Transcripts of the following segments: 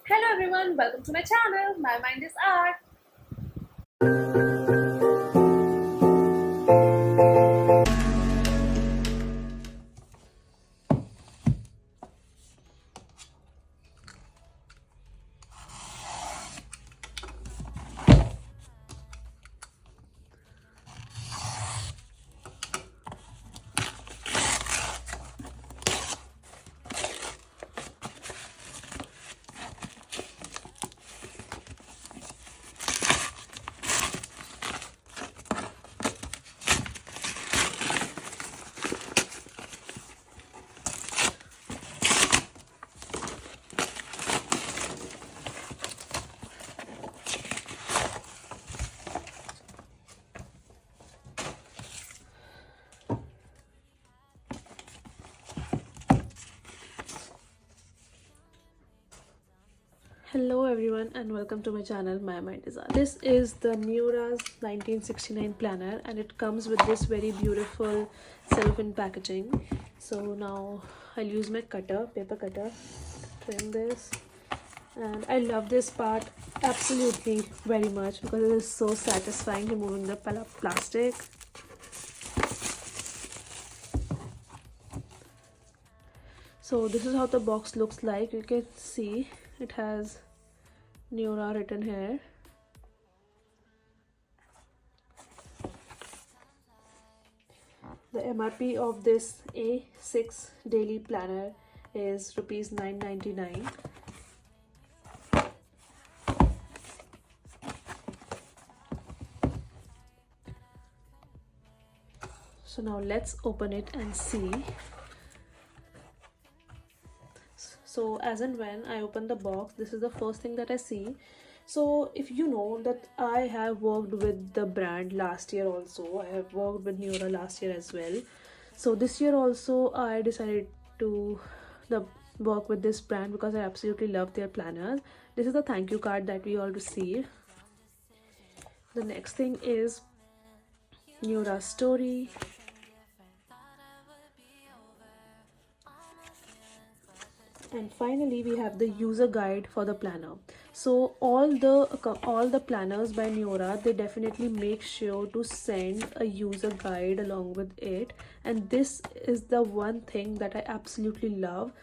Hello everyone, welcome to my channel. My mind is art. Hello everyone and welcome to my channel. My mind is art. This is the Neroah's 1969 planner and it comes with this very beautiful cellophane packaging. So now I'll use my paper cutter, trim this, and I love this part absolutely very much because it is so satisfying removing the plastic. So this is how the box looks like. You can see it has Neroah written here. The MRP of this A6 daily planner is rupees 999. So now let's open it and see. So as and when I open the box, this is the first thing that I see. So if you know that I have worked with the brand last year also, I have worked with Neroah last year as well. So this year also I decided to work with this brand because I absolutely love their planners. This is the thank you card that we all received. The next thing is Neroah story. And finally we have the user guide for the planner. So all the planners by Neroah, they definitely make sure to send a user guide along with it, and this is the one thing that I absolutely love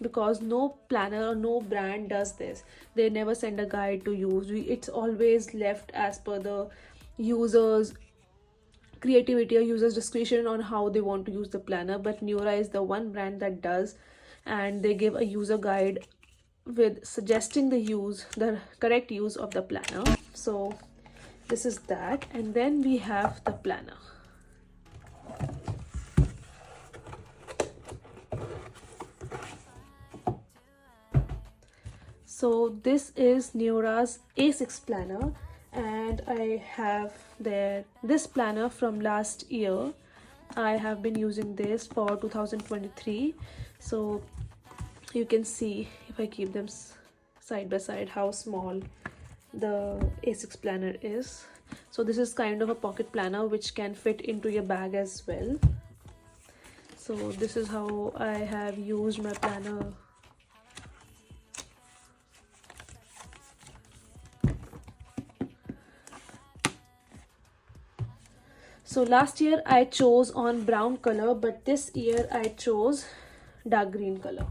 because no planner or no brand does this. They never send a guide to use. It's always left as per the users creativity or users discretion on how they want to use the planner, but Neroah is the one brand that does, and they give a user guide with suggesting the correct use of the planner. So this is that, and then we have the planner. So this is Neroah's A6 planner, and I have this planner from last year. I have been using this for 2023. So you can see, if I keep them side by side, how small the A6 planner is. So this is kind of a pocket planner which can fit into your bag as well. So this is how I have used my planner. So last year I chose on brown color, but this year I chose dark green color.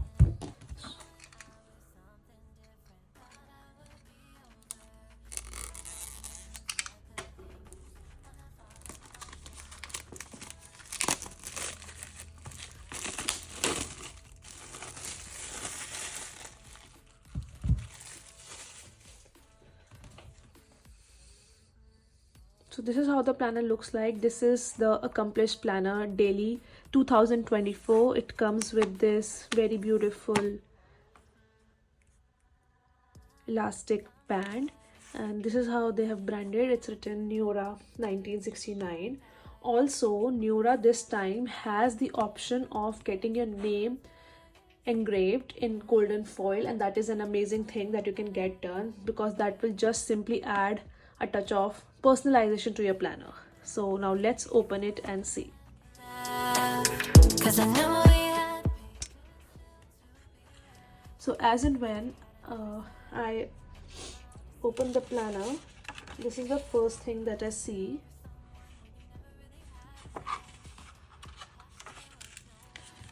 So this is how the planner looks like. This is the Accomplished Planner Daily 2024. It comes with this very beautiful elastic band, and this is how they have branded. It's written Neroah 1969. Also, Neroah this time has the option of getting your name engraved in golden foil, and that is an amazing thing that you can get done because that will just simply add a touch of personalization to your planner. So now let's open it and see. So as and when I open the planner. This is the first thing that I see.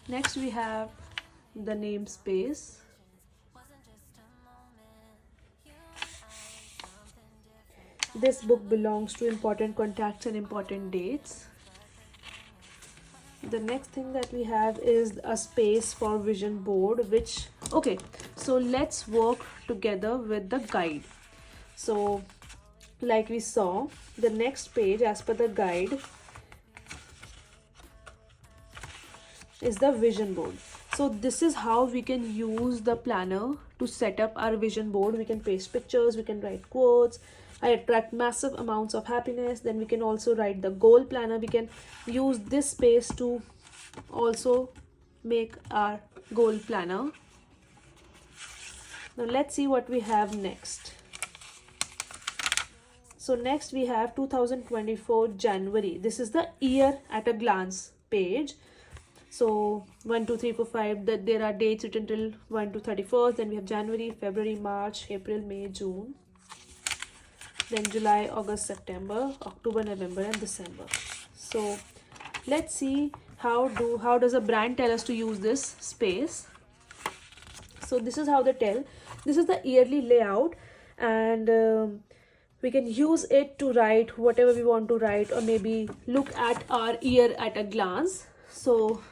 Next we have the namespace. This book belongs to important contacts and important dates. The next thing that we have is a space for vision board, which, okay, so let's work together with the guide. So like we saw, the next page as per the guide is the vision board. So this is how we can use the planner to set up our vision board. We can paste pictures, we can write quotes. I attract massive amounts of happiness. Then we can also write the goal planner. We can use this space to also make our goal planner. Now let's see what we have next. So next we have 2024 January. This is the year at a glance page. So 1, 2, 3, 4, 5, that there are dates written till 1 to 31st. Then we have January, February, March, April, May, June. Then July, August, September, October, November, and December. So let's see how does a brand tell us to use this space. So this is how they tell. This is the yearly layout, and we can use it to write whatever we want to write, or maybe look at our year at a glance. So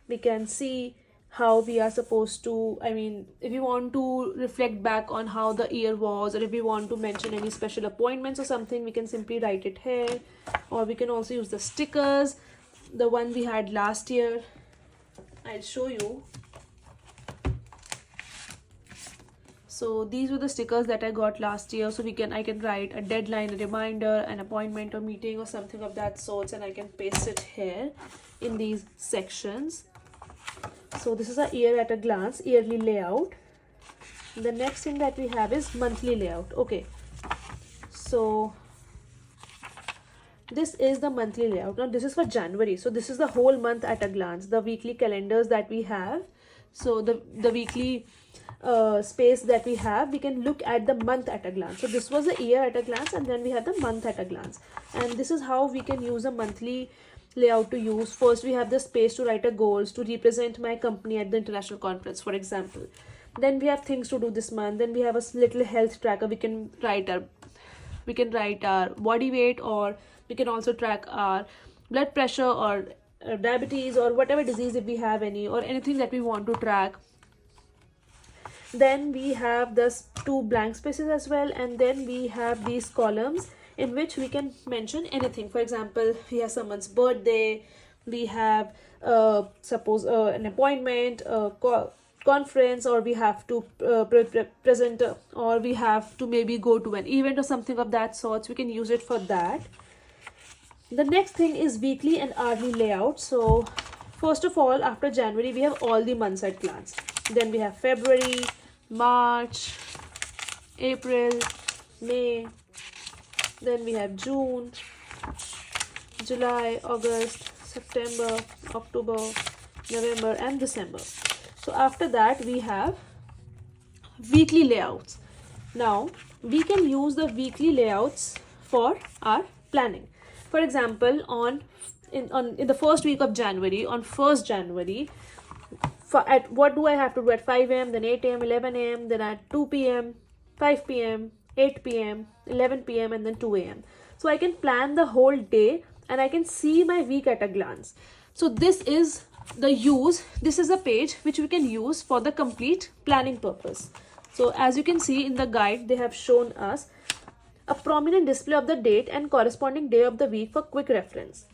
we can see how we are supposed to, I mean, if you want to reflect back on how the year was, or if we want to mention any special appointments or something, we can simply write it here. Or we can also use the stickers, the one we had last year. I'll show you. So these were the stickers that I got last year. So I can write a deadline, a reminder, an appointment or meeting or something of that sort, and I can paste it here in these sections. So this is a year at a glance, yearly layout. The next thing that we have is monthly layout. Okay, so this is the monthly layout. Now this is for January. So this is the whole month at a glance, the weekly calendars that we have. So the weekly space that we have, we can look at the month at a glance. So this was the year at a glance, and then we have the month at a glance. And this is how we can use a monthly layout to use. First, we have the space to write a goals to represent my company at the international conference, for example. Then we have things to do this month. Then we have a little health tracker. We can write our body weight, or we can also track our blood pressure or diabetes or whatever disease, if we have any, or anything that we want to track. Then we have this 2 blank spaces as well, and then we have these columns in which we can mention anything. For example, we have someone's birthday, we have suppose an appointment, conference, or we have to present, or we have to maybe go to an event or something of that sort. We can use it for that. The next thing is weekly and hourly layout. So first of all, after January, we have all the months at glance. Then we have February, March, April, May. Then we have June, July, August, September, October, November, and December. So after that, we have weekly layouts. Now we can use the weekly layouts for our planning. For example, in the first week of January, on 1st January, what do I have to do at 5 a.m., then 8 a.m., 11 a.m., then at 2 p.m., 5 p.m., 8 p.m., 11 p.m., and then 2 a.m. So I can plan the whole day, and I can see my week at a glance. So this is a page which we can use for the complete planning purpose. So as you can see in the guide, they have shown us a prominent display of the date and corresponding day of the week for quick reference.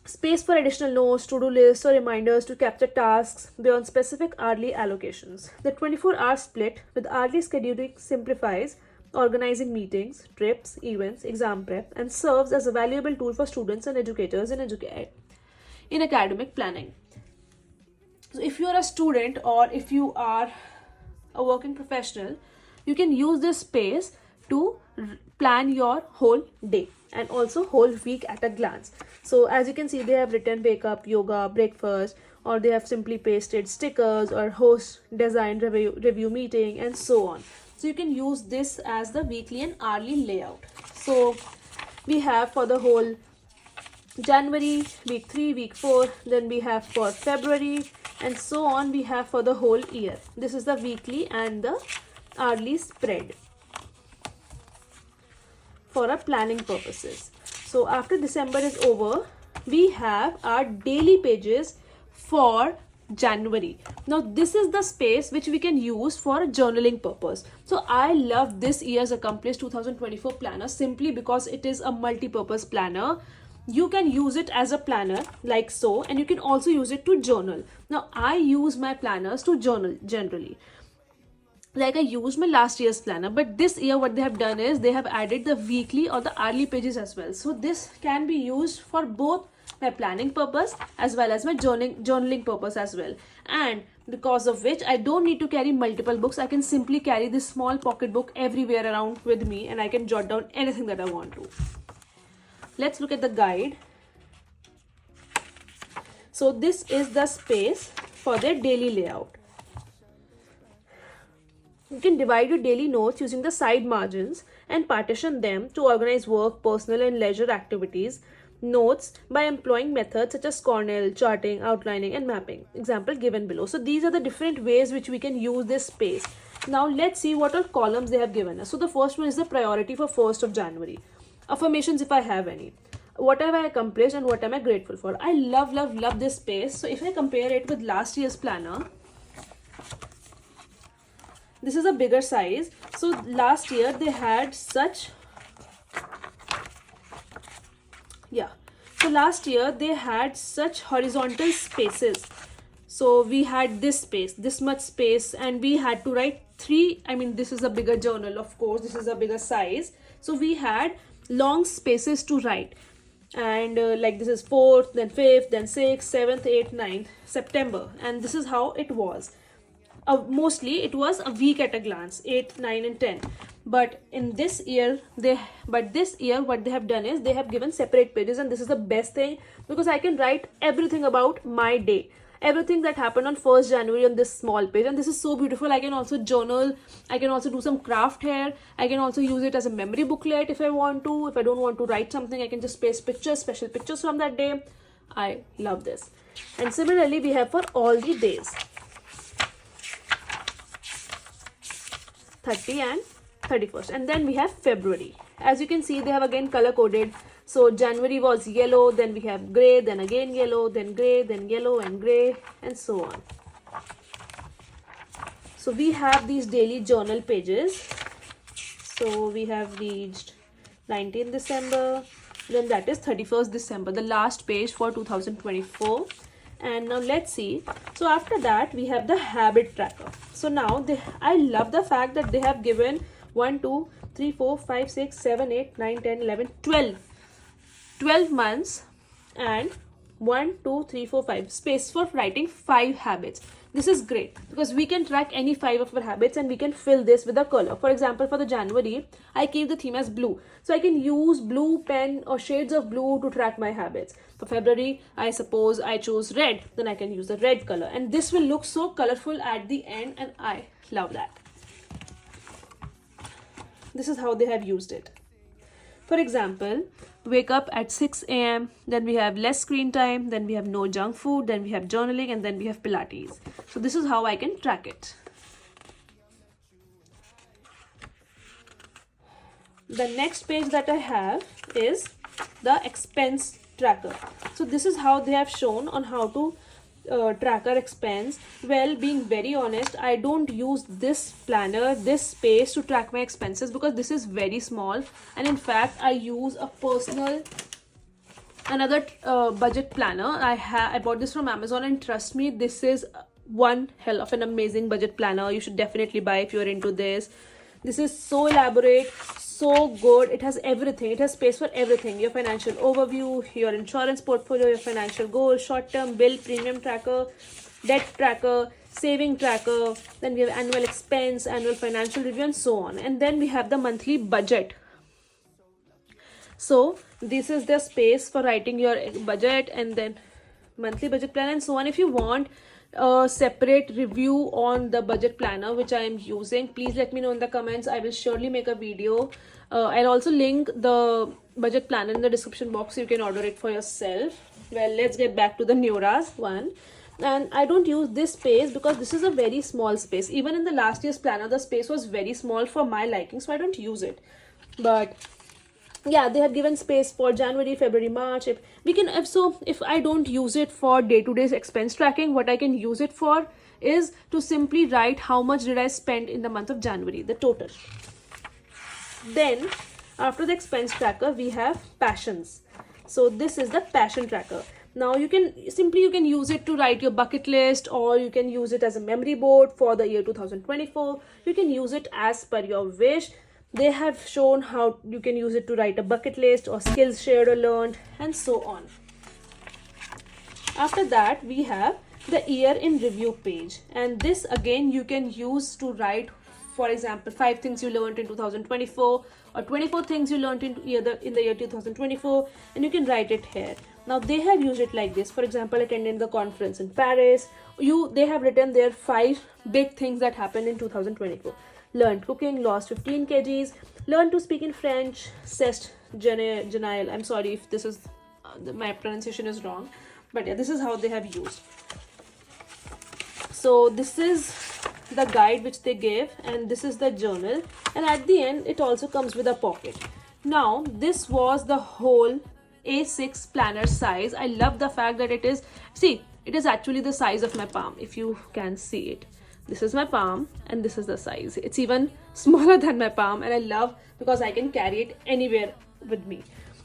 Space for additional notes, to-do lists, or reminders to capture tasks beyond specific hourly allocations. The 24-hour split with hourly scheduling simplifies organizing meetings, trips, events, exam prep, and serves as a valuable tool for students and educators in academic planning. So if you are a student, or if you are a working professional, you can use this space to plan your whole day and also whole week at a glance. So as you can see, they have written wake up, yoga, breakfast, or they have simply pasted stickers or host design review meeting and so on. So you can use this as the weekly and hourly layout. So we have for the whole January, week 3, week 4, then we have for February, and so on we have for the whole year. This is the weekly and the hourly spread for our planning purposes. So after December is over, we have our daily pages for January. Now this is the space which we can use for journaling purpose. So I love this year's Accomplished 2024 planner simply because it is a multi-purpose planner. You can use it as a planner like so, and you can also use it to journal. Now I use my planners to journal generally, like I used my last year's planner, but this year what they have done is they have added the weekly or the hourly pages as well. So this can be used for both my planning purpose as well as my journaling purpose as well, and because of which I don't need to carry multiple books. I can simply carry this small pocket book everywhere around with me, and I can jot down anything that I want to. Let's look at the guide. So this is the space for their daily layout. You can divide your daily notes using the side margins and partition them to organize work, personal and leisure activities, notes by employing methods such as Cornell, charting, outlining and mapping. Example given below. So these are the different ways which we can use this space. Now let's see what all columns they have given us. So the first one is the priority for 1st of January. Affirmations if I have any. What have I accomplished and what am I grateful for? I love this space. So if I compare it with last year's planner, this is a bigger size. So last year they had such, so last year they had such horizontal spaces. So we had this space, this much space, and we had to write 3. I mean, this is a bigger journal, of course, this is a bigger size. So we had long spaces to write, and like this is 4th, then 5th, then 6th, 7th, 8th, 9th September, and this is how it was. Mostly it was a week at a glance, 8, 9 and 10. But in this year what they have done is they have given separate pages, and this is the best thing because I can write everything about my day, everything that happened on 1st January on this small page, and this is so beautiful. I can also journal, I can also do some craft here, I can also use it as a memory booklet if I want to. If I don't want to write something, I can just paste pictures, special pictures from that day. I love this. And similarly we have for all the days, 30 and 31st, and then we have February. As you can see, they have again color coded. So January was yellow, then we have gray, then again yellow, then gray, then yellow and gray, and so on. So we have these daily journal pages. So we have reached 19th December, then that is 31st December, the last page for 2024. And now let's see. So after that we have the habit tracker. So now I love the fact that they have given 1, 2, 3, 4, 5, 6, 7, 8, 9, 10, 11, 12 months, and 1, 2, 3, 4, 5 space for writing 5 habits. This is great because we can track any 5 of our habits and we can fill this with a color. For example, for the January, I gave the theme as blue. So I can use blue pen or shades of blue to track my habits. For February, I suppose I chose red, then I can use the red color. And this will look so colorful at the end, and I love that. This is how they have used it. For example, wake up at 6 a.m. Then we have less screen time. Then we have no junk food. Then we have journaling. And then we have Pilates. So this is how I can track it. The next page that I have is the expense tracker. So this is how they have shown on how to track our expense. Well, being very honest, I don't use this planner, this space to track my expenses because this is very small, and in fact I use a personal another budget planner. I bought this from Amazon, and trust me, this is one hell of an amazing budget planner. You should definitely buy if you're into this. This is so elaborate, so good. It has everything. It has space for everything. Your financial overview, your insurance portfolio, your financial goals, short-term bill, premium tracker, debt tracker, saving tracker. Then we have annual expense, annual financial review, and so on. And then we have the monthly budget. So this is the space for writing your budget, and then monthly budget planner and so on. If you want a separate review on the budget planner which I am using, please let me know in the comments. I will surely make a video. I'll also link the budget planner in the description box so you can order it for yourself. Well, let's get back to the Neroah one. And I don't use this space because this is a very small space. Even in the last year's planner, the space was very small for my liking, so I don't use it. But yeah, they have given space for January, February, March. If I don't use it for day-to-day expense tracking, what I can use it for is to simply write how much did I spend in the month of January, the total. Then after the expense tracker, we have passions. So this is the passion tracker. Now you can use it to write your bucket list, or you can use it as a memory board for the year 2024. You can use it as per your wish. They have shown how you can use it to write a bucket list or skills shared or learned and so on. After that, we have the year in review page, and this again you can use to write, for example, 5 things you learned in 2024 or 24 things you learned in the year 2024, and you can write it here. Now they have used it like this. For example, attending the conference in Paris. They have written their 5 big things that happened in 2024. Learned cooking, lost 15 kgs, learned to speak in French, cessed genial. I'm sorry if this is my pronunciation is wrong, but yeah, this is how they have used. So this is the guide which they gave, and this is the journal, and at the end it also comes with a pocket. Now this was the whole A6 planner size. I love the fact that it is actually the size of my palm, if you can see it. This is my palm and this is the size. It's even smaller than my palm, and I love because I can carry it anywhere with me.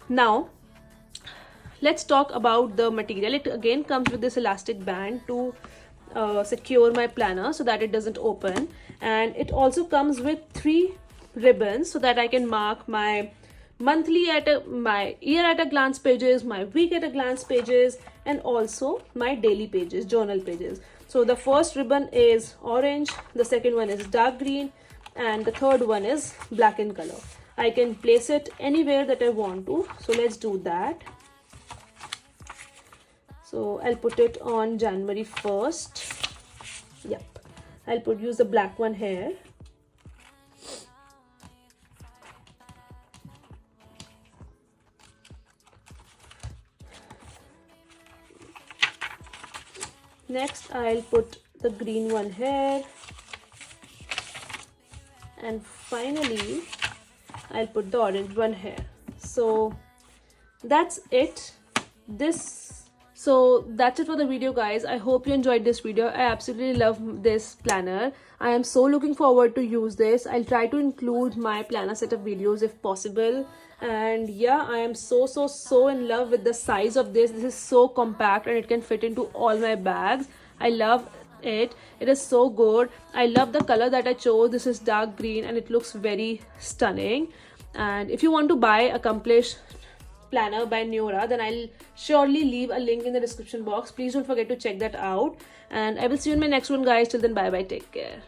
Now let's talk about the material. It again comes with this elastic band to secure my planner so that it doesn't open, and it also comes with 3 ribbons so that I can mark my monthly my year at a glance pages, my week at a glance pages, and also my daily pages, journal pages. So the first ribbon is orange, the second one is dark green, and the third one is black in color. I can place it anywhere that I want to, so let's do that. So I'll put it on January 1st. Yep, I'll use the black one here. Next, I'll put the green one here. And finally, I'll put the orange one here. So that's it. So that's it for the video, guys. I hope you enjoyed this video. I absolutely love this planner. I am so looking forward to use this. I'll try to include my planner setup videos if possible. And yeah, I am so in love with the size of this. This is so compact and it can fit into all my bags. I love it. It is so good. I love the color that I chose. This is dark green and it looks very stunning. And if you want to buy Accomplished planner by Neroah, then I'll surely leave a link in the description box. Please don't forget to check that out, and I will see you in my next one, guys. Till then, bye bye, take care.